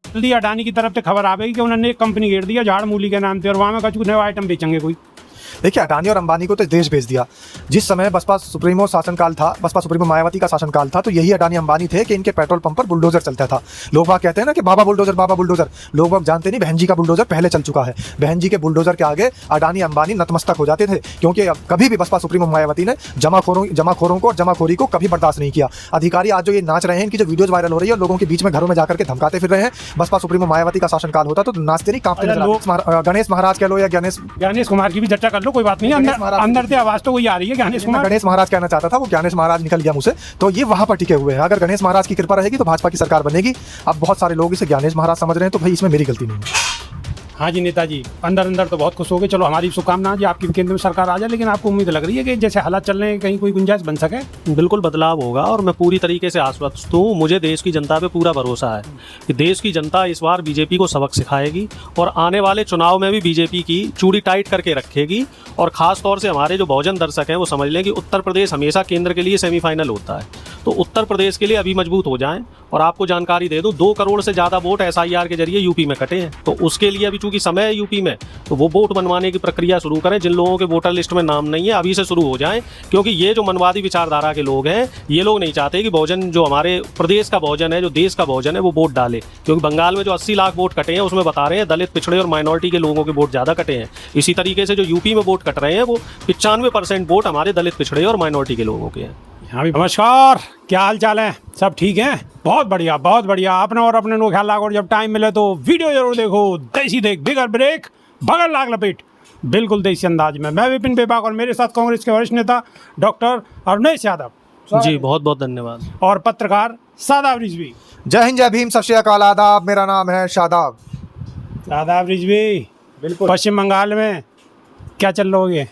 जल्दी अडानी की तरफ से खबर आवेगी कि उन्होंने एक कंपनी घेर दिया झाड़ मूली के नाम पे और वहाँ में कुछ नया आइटम बेचेंगे कोई। देखिए, अडानी और अंबानी को तो देश भेज दिया। जिस समय बसपा सुप्रीमो शासनकाल था, बसपा सुप्रीमो मायावती का शासनकाल था, तो यही अडानी अंबानी थे कि इनके पेट्रोल पंप पर बुलडोजर चलता था। लोग बाग कहते हैं ना कि बाबा बुलडोजर, बाबा बुलडोजर। लोग बाग जानते नहीं बहन जी का बुलडोजर पहले चल चुका है। बहन जी के बुलडोजर के आगे अडानी अंबानी नतमस्तक हो जाते थे, क्योंकि कभी भी बसपा सुप्रीमो मायावती ने जमाखोरों को और जमाखोरी को कभी बर्दाश्त नहीं किया। अधिकारी आज जो ये नाच रहे हैं, इनकी जो वीडियोज वायरल हो रही है और लोगों के बीच में घरों में जाकर के धमकाते फिर रहे हैं, बसपा सुप्रीमो मायावती का शासनकाल होता तो नाचते नहीं कांपते नजर आते। गणेश महाराज कह लो या गणेश कुमार की भी चर्चा कर लो, कोई बात नहीं। अंदर से आवाज तो वही आ रही है गणेश महाराज कहना चाहता था, वो गणेश महाराज निकल गया मुझ से, तो ये वहां पर टिके हुए हैं। अगर गणेश महाराज की कृपा रहेगी तो भाजपा की सरकार बनेगी। अब बहुत सारे लोग इसे गणेश महाराज समझ रहे हैं, तो भाई इसमें मेरी गलती नहीं है। हाँ जी नेताजी, अंदर तो बहुत खुश हो गए। चलो हमारी शुभकामना जी, आपकी केंद्र में सरकार आ जाए, लेकिन आपको उम्मीद लग रही है कि जैसे हालात चल रहे हैं कहीं कोई गुंजाइश बन सके? बिल्कुल बदलाव होगा और मैं पूरी तरीके से आश्वस्त हूँ। मुझे देश की जनता पे पूरा भरोसा है कि देश की जनता इस बार बीजेपी को सबक सिखाएगी और आने वाले चुनाव में भी बीजेपी की चूड़ी टाइट करके रखेगी। और ख़ास तौर से हमारे जो बहुजन दर्शक हैं वो समझ लें कि उत्तर प्रदेश हमेशा केंद्र के लिए सेमीफाइनल होता है, तो उत्तर प्रदेश के लिए अभी मजबूत हो जाएं। और आपको जानकारी दे दूं, 2 करोड़ से ज़्यादा वोट SIR के जरिए यूपी में कटे हैं, तो उसके लिए अभी चूंकि समय है यूपी में, तो वो वोट बनवाने की प्रक्रिया शुरू करें। जिन लोगों के वोटर लिस्ट में नाम नहीं है अभी से शुरू हो जाएं, क्योंकि ये जो मनवादी विचारधारा के लोग हैं, ये लोग नहीं चाहते कि बहुजन, जो हमारे प्रदेश का बहुजन है, जो देश का बहुजन है, वो वोट डाले। क्योंकि बंगाल में जो 80 लाख वोट कटे हैं उसमें बता रहे हैं दलित, पिछड़े और माइनॉरिटी के लोगों के वोट ज़्यादा कटे हैं। इसी तरीके से जो यूपी में वोट कट रहे हैं वो 95% वोट हमारे दलित, पिछड़े और माइनॉरिटी के लोगों के हैं। हाँ भी नमस्कार, क्या हाल चाल है? सब ठीक है? बहुत बढ़िया बहुत बढ़िया। अपने और अपने नो ख्याल रखो और जब टाइम मिले तो वीडियो जरूर देखो। देसी देख, बिगर ब्रेक, बगल लाग लपेट, बिल्कुल देसी अंदाज में। मैं विपिन बेबाक और मेरे साथ कांग्रेस के वरिष्ठ नेता डॉक्टर अरुणेश यादव जी, बहुत बहुत धन्यवाद। और पत्रकार शादाब रिजवी। जय हिंद, जय भीम, सत श्री अकाल, आदाब। मेरा नाम है शादाब। शादाब रिजवी, बिल्कुल। पश्चिम बंगाल में क्या चल रहा है?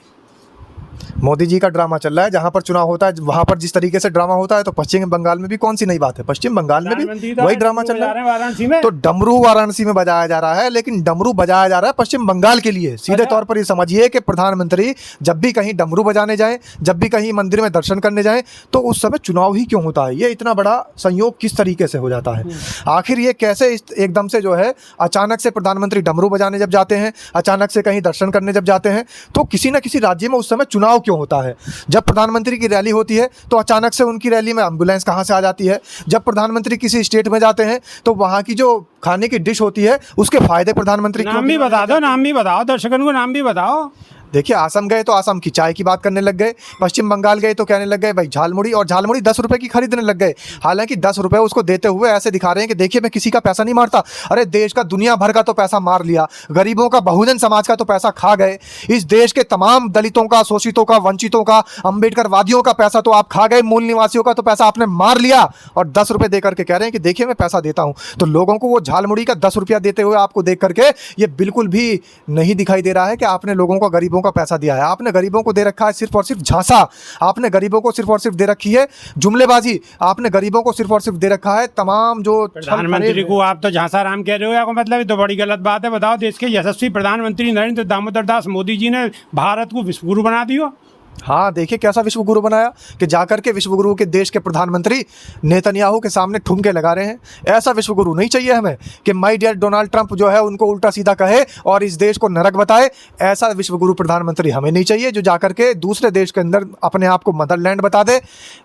मोदी जी का ड्रामा चल रहा है। जहां पर चुनाव होता है वहां पर जिस तरीके से ड्रामा होता है, तो पश्चिम बंगाल में भी कौन सी नई बात है? पश्चिम बंगाल में भी वही ड्रामा चल रहा है। वाराणसी में तो डमरू वाराणसी में बजाया जा रहा है, लेकिन डमरू बजाया जा रहा है पश्चिम बंगाल के लिए। सीधे तौर पर ये समझिए कि प्रधानमंत्री जब भी कहीं डमरू बजाने जाएं, जब भी कहीं मंदिर में दर्शन करने जाएं, तो उस समय चुनाव ही क्यों होता है? ये इतना बड़ा संयोग किस तरीके से हो जाता है? आखिर ये कैसे एकदम से जो है अचानक से प्रधानमंत्री डमरू बजाने जब जाते हैं, अचानक से कहीं दर्शन करने जब जाते हैं, तो किसी न किसी राज्य में उस समय चुनाव क्यों होता है? जब प्रधानमंत्री की रैली होती है तो अचानक से उनकी रैली में एम्बुलेंस कहां से आ जाती है? जब प्रधानमंत्री किसी स्टेट में जाते हैं तो वहां की जो खाने की डिश होती है उसके फायदे प्रधानमंत्री नाम भी बता दो, नाम भी बताओ, दर्शकों को नाम भी बताओ। देखिए, आसम गए तो आसम की चाय की बात करने लग गए, पश्चिम बंगाल गए तो कहने लग गए भाई झालमुड़ी, और झालमुड़ी 10 रुपए की खरीदने लग गए। हालांकि 10 रुपए उसको देते हुए ऐसे दिखा रहे हैं कि देखिए मैं किसी का पैसा नहीं मारता। अरे देश का, दुनिया भर का तो पैसा मार लिया, गरीबों का, बहुजन समाज का तो पैसा खा गए। इस देश के तमाम दलितों का, शोषितों का, वंचितों का, अम्बेडकर वादियों का पैसा तो आप खा गए, मूल निवासियों का तो पैसा आपने मार लिया, और 10 रुपए देकर के कह रहे हैं कि देखिए मैं पैसा देता हूं। तो लोगों को वो झालमुड़ी का 10 रुपया देते हुए आपको देख करके ये बिल्कुल भी नहीं दिखाई दे रहा है कि आपने लोगों को, गरीबों का पैसा दिया है। आपने गरीबों को दे रखा है सिर्फ और सिर्फ झांसा, आपने गरीबों को सिर्फ और सिर्फ दे रखी है जुमलेबाजी, आपने गरीबों को सिर्फ और सिर्फ दे रखा है तमाम जो प्रधानमंत्री को आप तो झांसा राम कह रहे हो, या को मतलब ये तो बड़ी गलत बात है। बताओ, देश के यशस्वी प्रधानमंत्री नरेंद्र दामोदर दास मोदी जी ने भारत को विश्वगुरु बना दिया। हाँ, देखिए कैसा विश्वगुरु बनाया कि जाकर के विश्वगुरु के देश के प्रधानमंत्री नेतन्याहू के सामने ठुमके लगा रहे हैं। ऐसा विश्वगुरु नहीं चाहिए हमें कि माय डियर डोनाल्ड ट्रंप जो है उनको उल्टा सीधा कहे और इस देश को नरक बताए। ऐसा विश्वगुरु प्रधानमंत्री हमें नहीं चाहिए जो जाकर के दूसरे देश के अंदर अपने आप को मदरलैंड बता दे।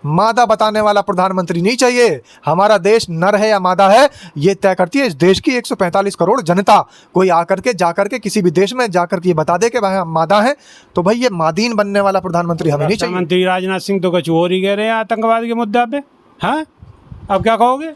मादा बताने वाला प्रधानमंत्री नहीं चाहिए। हमारा देश नर है या मादा है ये तय करती है इस देश की 145 करोड़ जनता। कोई आकर के जाकर के किसी भी देश में जाकर के ये बता दे कि भाई हम मादा हैं, तो भाई ये मादीन बनने वाला प्रधानमंत्री हमें नहीं चाहिए। मंत्री राजनाथ सिंह तो कुछ और ही कह रहे हैं आतंकवाद के मुद्दे पे। हाँ, अब क्या कहोगे?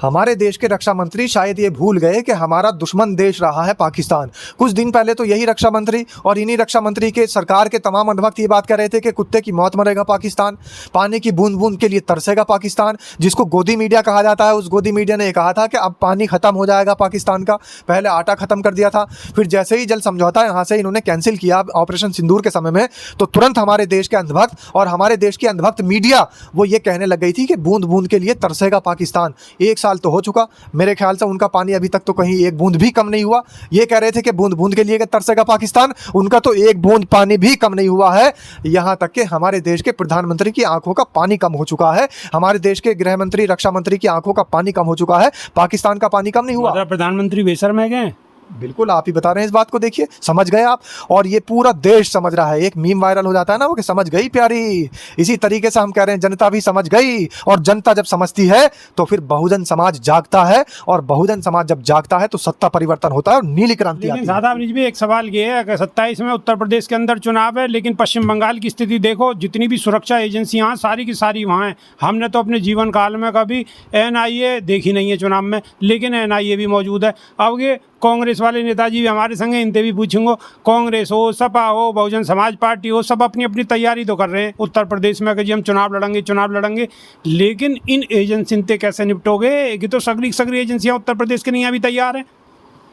हमारे देश के रक्षा मंत्री शायद ये भूल गए कि हमारा दुश्मन देश रहा है पाकिस्तान। कुछ दिन पहले तो यही रक्षा मंत्री और इन्हीं रक्षा मंत्री के सरकार के तमाम अंधभक्त ये बात कह रहे थे कि कुत्ते की मौत मरेगा पाकिस्तान, पानी की बूंद बूंद के लिए तरसेगा पाकिस्तान, जिसको गोदी मीडिया कहा जाता है। उस गोदी मीडिया ने कहा था कि अब पानी खत्म हो जाएगा पाकिस्तान का। पहले आटा खत्म कर दिया था, फिर जैसे ही जल समझौता यहाँ से इन्होंने कैंसिल किया ऑपरेशन सिंदूर के समय में, तो तुरंत हमारे देश के अंधभक्त और हमारे देश की अंधभक्त मीडिया वो ये कहने लग गई थी कि बूंद बूंद के लिए तरसेगा पाकिस्तान। साल तो हो चुका, मेरे ख्याल से उनका पानी अभी तक तो कहीं एक बूंद भी कम नहीं हुआ। ये कह रहे थे कि बूंद बूंद के लिए तरसेगा पाकिस्तान, उनका तो एक बूंद पानी भी कम नहीं हुआ है। यहाँ तक कि हमारे देश के प्रधानमंत्री की आंखों का पानी कम हो चुका है, हमारे देश के गृह मंत्री, रक्षा मंत्री की आंखों का पानी कम हो चुका है, पाकिस्तान का पानी कम नहीं हुआ। मतलब प्रधानमंत्री बेशर्म है गए। बिल्कुल, आप ही बता रहे हैं इस बात को, देखिए समझ गए आप, और ये पूरा देश समझ रहा है। एक मीम वायरल हो जाता है ना वो, कि समझ गई प्यारी, इसी तरीके से हम कह रहे हैं जनता भी समझ गई। और जनता जब समझती है तो फिर बहुजन समाज जागता है, और बहुजन समाज जब जागता है तो सत्ता परिवर्तन होता है और नीली क्रांति आती लेकिन है। सादा ब्रिज भी एक सवाल ये है कि 27 में उत्तर प्रदेश के अंदर चुनाव है, लेकिन पश्चिम बंगाल की स्थिति देखो, जितनी भी सुरक्षा एजेंसियां हैं सारी की सारी वहाँ हैं। हमने तो अपने जीवन काल में कभी NIA देखी नहीं है चुनाव में, लेकिन NIA भी मौजूद है। अब ये कांग्रेस वाले नेताजी भी हमारे संग हैं, इनसे भी पूछूंगा, कांग्रेस हो, सपा हो, बहुजन समाज पार्टी हो, सब अपनी अपनी तैयारी तो कर रहे हैं उत्तर प्रदेश में कि जी हम चुनाव लड़ेंगे, लेकिन इन एजेंसी से कैसे निपटोगे? कि तो सगरी एजेंसियां उत्तर प्रदेश के नहीं अभी तैयार हैं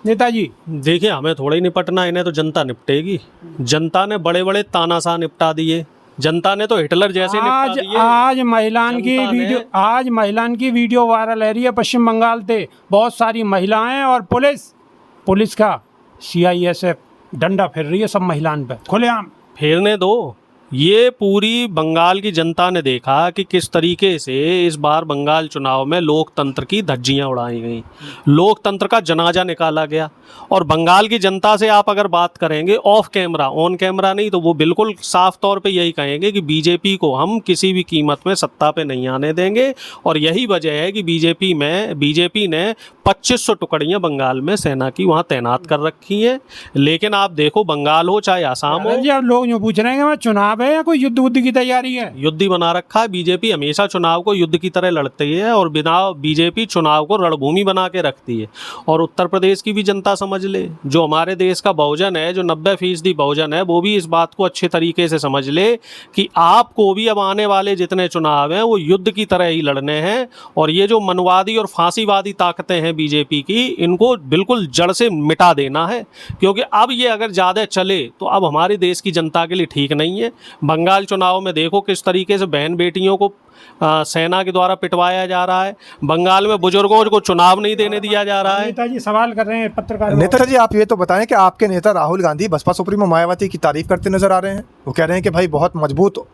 नेताजी। देखिए, हमें थोड़ा ही निपटना, इन्हें तो जनता निपटेगी। जनता ने बड़े बड़े तानाशाह निपटा दिए, जनता ने तो हिटलर जैसे निपटा दिए। आज महिलान की वीडियो वायरल है रही है पश्चिम बंगाल से, बहुत सारी महिलाएं और पुलिस का CISF डंडा फिर रही है सब महिलाओं पे खुलेआम। फेरने दो, ये पूरी बंगाल की जनता ने देखा कि किस तरीके से इस बार बंगाल चुनाव में लोकतंत्र की धज्जियां उड़ाई गई, लोकतंत्र का जनाजा निकाला गया। और बंगाल की जनता से आप अगर बात करेंगे ऑफ कैमरा, ऑन कैमरा नहीं, तो वो बिल्कुल साफ तौर पे यही कहेंगे कि बीजेपी को हम किसी भी कीमत में सत्ता पे नहीं आने देंगे। और यही वजह है कि बीजेपी ने 2500 टुकड़ियां बंगाल में सेना की वहाँ तैनात कर रखी हैं। लेकिन आप देखो, बंगाल हो चाहे आसाम हो, जी अब लोग जो पूछ रहे हैं कि चुनाव है या कोई युद्ध बुद्ध की तैयारी है? युद्ध ही बना रखा है। बीजेपी हमेशा चुनाव को युद्ध की तरह लड़ती है, और बीजेपी चुनाव को रणभूमि बना के रखती है। और उत्तर प्रदेश की भी जनता समझ ले, जो हमारे देश का बहुजन है, जो 90% बहुजन है, वो भी इस बात को अच्छे तरीके से समझ ले कि आपको भी अब आने वाले जितने चुनाव हैं वो युद्ध की तरह ही लड़ने हैं। और ये जो मनवादी और फांसीवादी ताकतें हैं बीजेपी की, इनको बिल्कुल जड़ से मिटा देना है, क्योंकि अब ये अगर ज़्यादा चले तो अब हमारे देश की जनता के लिए ठीक नहीं है। बंगाल चुनाव में देखो किस तरीके से बहन बेटियों को सेना के द्वारा पिटवाया जा रहा है, बंगाल में बुजुर्गों को चुनाव नहीं देने दिया जा रहा है। नेताजी सवाल कर रहे हैं पत्रकार। नेताजी, आप ये तो बताएं कि आपके नेता राहुल गांधी बसपा सुप्रीमो मायावती की तारीफ करते नजर आ रहे हैं। वो कह रहे हैं कि भाई बहुत मजबूत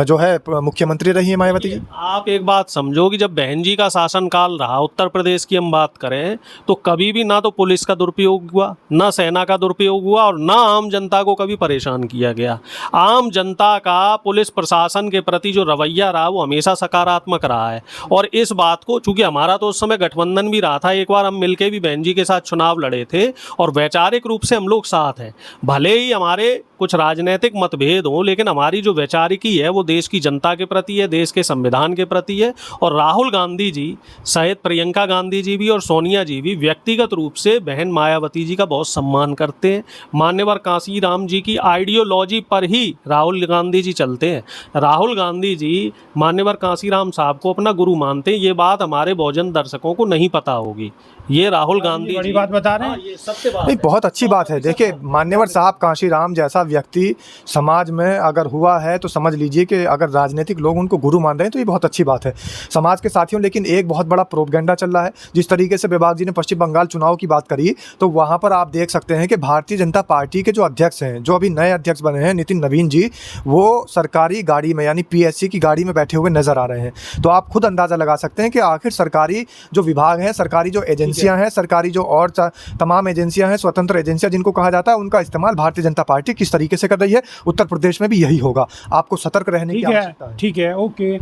जो है मुख्यमंत्री रही है मायावती जी। आप एक बात समझो कि जब बहन जी का शासनकाल रहा, उत्तर प्रदेश की हम बात करें, तो कभी भी ना तो पुलिस का दुरुपयोग हुआ, ना सेना का दुरुपयोग हुआ, और ना आम जनता को कभी परेशान किया गया। आम जनता का पुलिस प्रशासन के प्रति जो रवैया रहा वो हमेशा सकारात्मक रहा है। और इस बात को, चूंकि हमारा तो उस समय गठबंधन भी रहा था, एक बार हम मिलके भी बहन जी के साथ चुनाव लड़े थे, और वैचारिक रूप से हम लोग साथ हैं। भले ही हमारे कुछ राजनीतिक मतभेद हों, लेकिन हमारी जो वैचारिकी है वो देश की जनता के प्रति है, देश के संविधान के प्रति है। और राहुल गांधी जी सहित प्रियंका गांधी जी भी और सोनिया जी भी व्यक्तिगत रूप से बहन मायावती जी का बहुत सम्मान करते हैं। मान्यवर कांशीराम जी की आइडियोलॉजी पर ही राहुल गांधी जी चलते हैं। राहुल गांधी जी मान्यवर कांशीराम साहब को अपना गुरु मानते हैं। ये बात हमारे बहुजन दर्शकों को नहीं पता होगी। ये राहुल गांधी बड़ी बात बता रहे हैं। ये सत्य बात नहीं, बहुत अच्छी बात है। देखिए, मान्यवर साहब कांशीराम जैसा व्यक्ति समाज में अगर हुआ है तो समझ लीजिए कि अगर राजनीतिक लोग उनको गुरु मान रहे हैं तो ये बहुत अच्छी बात है समाज के साथियों। लेकिन एक बहुत बड़ा प्रोपगेंडा चल रहा है। जिस तरीके से विभाग जी ने पश्चिम बंगाल चुनाव की बात करी, तो वहाँ पर आप देख सकते हैं कि भारतीय जनता पार्टी के जो अध्यक्ष हैं, जो अभी नए अध्यक्ष बने हैं नितिन नवीन जी, वो सरकारी गाड़ी में यानी PSC की गाड़ी में बैठे हुए नजर आ रहे हैं। तो आप खुद अंदाज़ा लगा सकते हैं कि आखिर सरकारी जो विभाग हैं, सरकारी जो एजेंसियां हैं, सरकारी जो और तमाम एजेंसियां हैं, स्वतंत्र एजेंसियां जिनको कहा जाता है, उनका इस्तेमाल भारतीय जनता पार्टी किस तरीके से कर रही है। उत्तर प्रदेश में भी यही होगा। आपको सतर्क रहने की आवश्यकता है। ठीक है, ओके,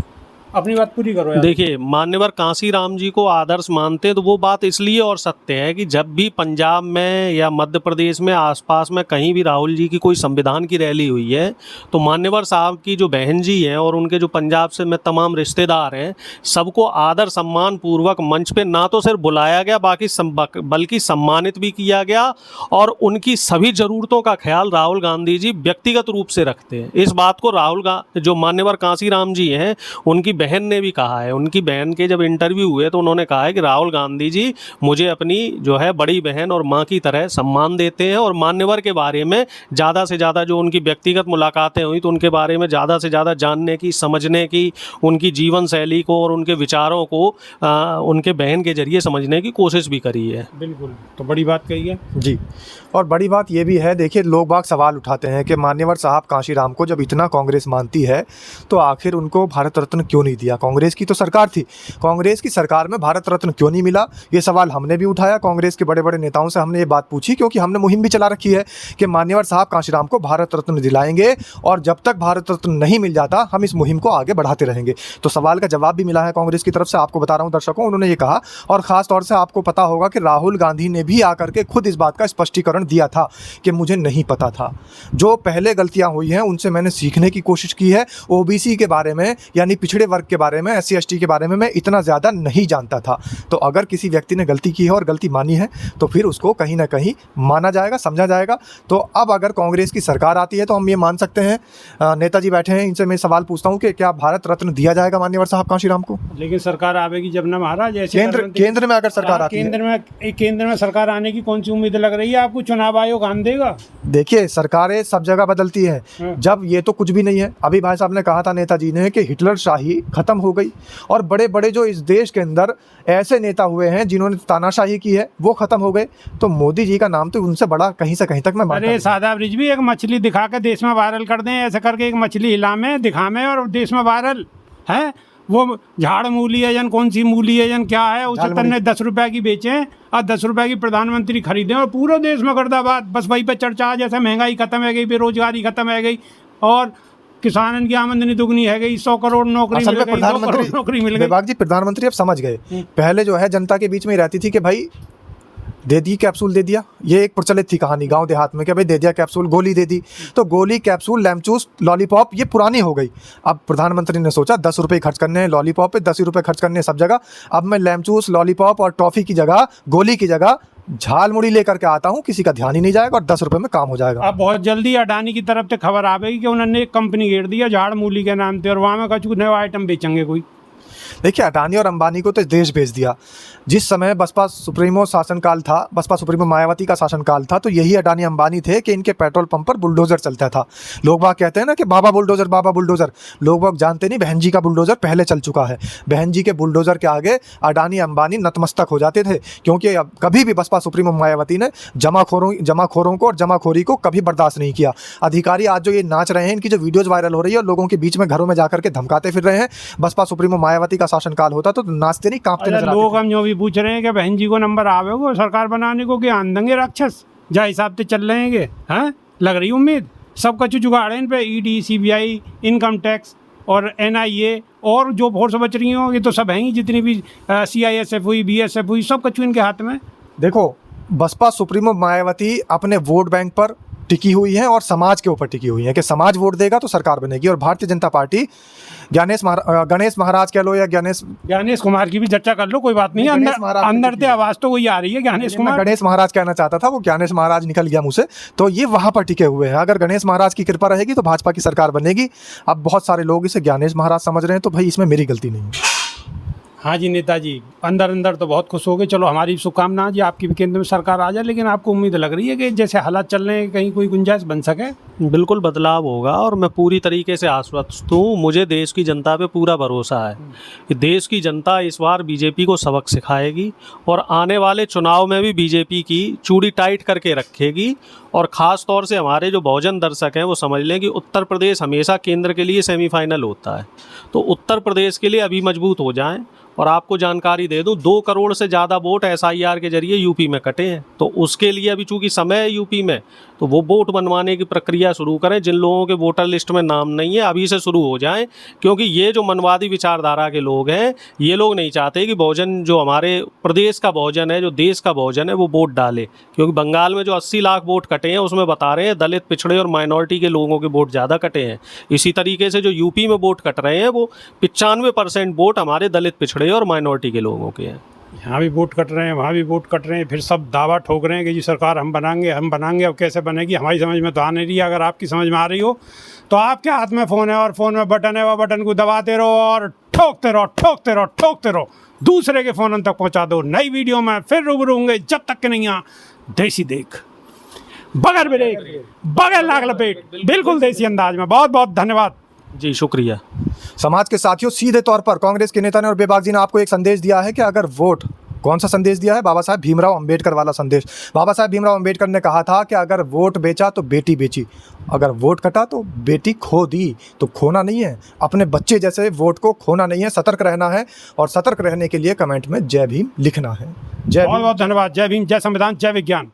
अपनी बात पूरी करो यार। देखिए, मान्यवर कांशीराम जी को आदर्श मानते हैं तो वो बात इसलिए और सत्य है कि जब भी पंजाब में या मध्य प्रदेश में आसपास में कहीं भी राहुल जी की कोई संविधान की रैली हुई है, तो मान्यवर साहब की जो बहन जी हैं और उनके जो पंजाब से में तमाम रिश्तेदार हैं, सबको आदर सम्मान पूर्वक मंच पे ना तो सिर्फ बुलाया गया, बल्कि सम्मानित भी किया गया। और उनकी सभी ज़रूरतों का ख्याल राहुल गांधी जी व्यक्तिगत रूप से रखते हैं। इस बात को जो मान्यवर कांशीराम जी हैं, उनकी बहन ने भी कहा है, उनकी बहन के जब इंटरव्यू हुए तो उन्होंने कहा है कि राहुल गांधी जी मुझे अपनी जो है बड़ी बहन और माँ की तरह सम्मान देते हैं, और मान्यवर के बारे में ज़्यादा से ज़्यादा जो उनकी व्यक्तिगत मुलाकातें हुई तो उनके बारे में ज़्यादा से ज़्यादा जानने की, समझने की, उनकी जीवन शैली को और उनके विचारों को उनके बहन के जरिए समझने की कोशिश भी करी है। बिल्कुल, तो बड़ी बात कही है जी। और बड़ी बात ये भी है, देखिए लोग बाग सवाल उठाते हैं कि मान्यवर साहब कांशीराम को जब इतना कांग्रेस मानती है तो आखिर उनको भारत रत्न क्यों नहीं दिया। कांग्रेस की तो सरकार थी, कांग्रेस की सरकार में भारत रत्न क्यों नहीं मिला, ये सवाल हमने भी उठाया। कांग्रेस के बड़े बड़े नेताओं से हमने ये बात पूछी, क्योंकि हमने मुहिम भी चला रखी है कि मान्यवर साहब कांशीराम को भारत रत्न दिलाएंगे, और जब तक भारत रत्न नहीं मिल जाता हम इस मुहिम को आगे बढ़ाते रहेंगे। तो सवाल का जवाब भी मिला है कांग्रेस की तरफ से, आपको बता रहा हूँ दर्शकों, उन्होंने ये कहा। और ख़ास तौर से आपको पता होगा कि राहुल गांधी ने भी आकर के खुद इस बात का स्पष्टीकरण दिया था कि मुझे नहीं पता था, जो पहले गलतियां हुई हैं उनसे मैंने सीखने की कोशिश की है। ओबीसी के बारे में, यानी पिछड़े वर्ग के बारे में, SC ST के बारे में मैं इतना ज़्यादा नहीं जानता था। तो अगर किसी व्यक्ति ने गलती की है और गलती मानी है तो फिर उसको कहीं ना कहीं माना जाएगा, समझा जाएगा। तो अब अगर कांग्रेस की सरकार आती है तो हम ये मान सकते हैं, नेताजी बैठे हैं, इनसे मैं सवाल पूछता हूँ कि क्या भारत रत्न दिया जाएगा मान्यवर साहब कांशीराम को? लेकिन सरकार आवेगी जब ना महाराज, ऐसे केंद्र में अगर सरकार आती है, केंद्र में सरकार आने की कौन सी उम्मीद लग रही है आपको? चुनाव आयोग आन देगा? देखिए सरकारें सब जगह बदलती हैं, जब ये तो कुछ भी नहीं है। अभी भाई साहब ने कहा था, नेताजी ने, कि हिटलर शाही खत्म हो गई, और बड़े बड़े जो इस देश के अंदर ऐसे नेता हुए हैं जिन्होंने तानाशाही की है वो खत्म हो गए। तो मोदी जी का नाम तो उनसे बड़ा कहीं से कहीं तक मैं मानता हूं। अरे सादा ब्रिज भी एक मछली दिखा के देश में वायरल कर दें, ऐसे करके एक मछली हिलामे दिखामे और देश में वायरल है। वो झाड़ मूली है जन, कौन सी मूली है जन, क्या है, उसे तन्ने 10 रुपए की बेचें और 10 रुपए की प्रधानमंत्री खरीदें और पूरे देश में गर्दाबाद। बस वही पे चर्चा, जैसे महंगाई खत्म है गई, बेरोजगारी खत्म है गई, और किसानन की आमदनी दुगनी है गई, 100 करोड़ नौकरी मिल गई, 2 करोड़ नौकरी मिल गई। विभाग जी, प्रधानमंत्री अब समझ गए। पहले जो है जनता के बीच में रहती थी कि भाई दे दी कैप्सूल, दे दिया, ये एक प्रचलित थी कहानी गांव देहात में कि भाई दे दिया कैप्सूल, गोली दे दी। तो गोली, कैप्सूल, लैमचूस, लॉलीपॉप ये पुरानी हो गई। अब प्रधानमंत्री ने सोचा 10 रुपये खर्च करने हैं लॉलीपॉप पे, 10 रुपये खर्च करने हैं सब जगह। अब मैं लैमचूस, लॉलीपॉप और टॉफ़ी की जगह, गोली की जगह झाल मुड़ी लेकर के आता हूँ, किसी का ध्यान ही नहीं जाएगा और 10 रुपये में काम हो जाएगा। अब बहुत जल्दी अडानी की तरफ से खबर आवेगी कि उन्होंने एक कंपनी घेर दिया झाड़ मूली के नाम पे, और वहाँ में कुछ नया आइटम बेचेंगे कोई। देखिए अडानी और अंबानी को तो देश भेज दिया। जिस समय बसपा सुप्रीमो शासनकाल था, बसपा सुप्रीमो मायावती का शासनकाल था, तो यही अडानी अंबानी थे कि इनके पेट्रोल पंप पर बुलडोजर चलता था। लोग बाग कहते हैं ना कि बाबा बुलडोजर, बाबा बुलडोजर। लोग बाग जानते नहीं बहन जी का बुलडोजर पहले चल चुका है। बहन जी के बुलडोजर के आगे अडानी अंबानी नतमस्तक हो जाते थे, क्योंकि अब कभी भी बसपा सुप्रीमो मायावती ने जमाखोरों को और जमाखोरी को कभी बर्दाश्त नहीं किया। अधिकारी आज जो ये नाच रहे हैं, इनकी जो वीडियोज़ वायरल हो रही है और लोगों के बीच में घरों में जाकर के धमकाते फिर रहे हैं, बसपा सुप्रीमो मायावती का शासनकाल होता तो नाचते नहीं, कांपते नजर आते। लोग हम जो भी पूछ रहे हैं कि बहन जी को नंबर आवेगा सरकार बनाने को, कि आन देंगे राक्षस जा हिसाब से चल रहेंगे, हैं लग रही उम्मीद। सब कुछ जुगाड़ है इन पे, ED, CBI, इनकम टैक्स और NIA और जो फोर्स बच रही हो, ये तो सब हैं ही, जितनी भी CISF हुई, BSF हुई, सब कुछ इनके हाथ में। देखो बसपा सुप्रीमो मायावती अपने वोट बैंक पर टिकी हुई है और समाज के ऊपर टिकी हुई है कि समाज वोट देगा तो सरकार बनेगी। और भारतीय जनता पार्टी गणेश महाराज कह लो या ज्ञानेश कुमार की भी चर्चा कर लो, कोई बात नहीं, अंदर से आवाज तो वही आ रही है गणेश कुमार। गणेश महाराज कहना चाहता था, वो गणेश महाराज निकल गया मुँह से, तो ये वहां पर टिके हुए हैं। अगर गणेश महाराज की कृपा रहेगी तो भाजपा की सरकार बनेगी। अब बहुत सारे लोग इसे गणेश महाराज समझ रहे हैं, तो भाई इसमें मेरी गलती नहीं है। हाँ जी नेताजी, अंदर अंदर तो बहुत खुश हो गए। चलो हमारी शुभकामना जी, आपकी भी केंद्र में सरकार आ जाए, लेकिन आपको उम्मीद लग रही है कि जैसे हालात चल रहे हैं कहीं कोई गुंजाइश बन सके? बिल्कुल बदलाव होगा और मैं पूरी तरीके से आश्वस्त हूँ। मुझे देश की जनता पे पूरा भरोसा है कि देश की जनता इस बार बीजेपी को सबक सिखाएगी और आने वाले चुनाव में भी बीजेपी की चूड़ी टाइट करके रखेगी। और ख़ास तौर से हमारे जो बहुजन दर्शक हैं वो समझ लें कि उत्तर प्रदेश हमेशा केंद्र के लिए सेमीफाइनल होता है, तो उत्तर प्रदेश के लिए अभी मजबूत हो जाएं। और आपको जानकारी दे दूं, 2 करोड़ से ज़्यादा वोट SIR के जरिए यूपी में कटे हैं, तो उसके लिए अभी चूँकि समय है यूपी में, तो वो वोट बनवाने की प्रक्रिया शुरू करें। जिन लोगों के वोटर लिस्ट में नाम नहीं है अभी से शुरू हो जाएं, क्योंकि ये जो मनवादी विचारधारा के लोग हैं, ये लोग नहीं चाहते कि बहुजन, जो हमारे प्रदेश का बहुजन है, जो देश का बहुजन है, वो वोट डाले। क्योंकि बंगाल में जो 80 लाख वोट कटे हैं उसमें बता रहे हैं दलित, पिछड़े और माइनॉरिटी के लोगों के वोट ज़्यादा कटे हैं। इसी तरीके से जो यूपी में वोट कट रहे हैं वो 95% वोट हमारे दलित, पिछड़े और माइनॉरिटी के लोगों के हैं। यहाँ भी वोट कट रहे हैं, वहाँ भी वोट कट रहे हैं, फिर सब दावा ठोक रहे हैं कि जी सरकार हम बनाएंगे। अब कैसे बनेगी हमारी समझ में तो आ नहीं रही है। अगर आपकी समझ में आ रही हो तो आपके हाथ में फ़ोन है और फ़ोन में बटन है, वह बटन को दबाते रहो और ठोकते रहो, दूसरे के फ़ोन तक पहुँचा दो। नई वीडियो में फिर रूबरू होंगे, जब तक कि नहीं देसी देख बगैर ब्रेक बगैर लाग लपेट, बिल्कुल देसी अंदाज में। बहुत बहुत धन्यवाद जी, शुक्रिया। समाज के साथियों, सीधे तौर पर कांग्रेस के नेता ने और बेबाक जी ने आपको एक संदेश दिया है कि अगर वोट, कौन सा संदेश दिया है? बाबा साहब भीमराव अंबेडकर वाला संदेश। बाबा साहब भीमराव अंबेडकर ने कहा था कि अगर वोट बेचा तो बेटी बेची, अगर वोट कटा तो बेटी खो दी। तो खोना नहीं है, अपने बच्चे जैसे वोट को खोना नहीं है, सतर्क रहना है। और सतर्क रहने के लिए कमेंट में जय भीम लिखना है। जय बहुत भीम। बहुत धन्यवाद। जय भीम, जय संविधान, जय विज्ञान।